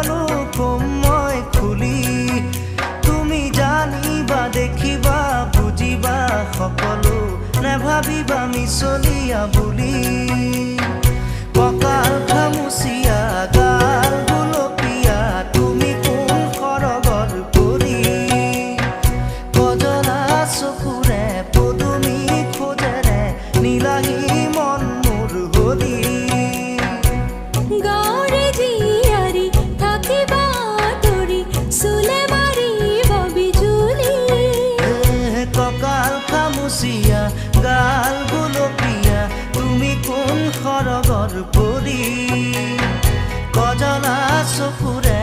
সকলো কম মই খুলি তুমি জানিবা দেখিবা বুজিবা সকলো নেভাবিবা মিছলীয়া বুলি কঁকাল খামুচিয়া গাল গুলপীয়া তুমি কোন সৰগৰ পৰি কজলা চকুৰে পদুমী খোজেৰে নীলাহী মন মোৰ হৰি গাঁৱৰে জীয়াৰী থাকিবা তৰি চুলে মাৰিব বিজুলি কঁকাল খামুচিয়া গাল গুলপীয়া তুমি কোন সৰগৰ পৰি কজলা চকুৰে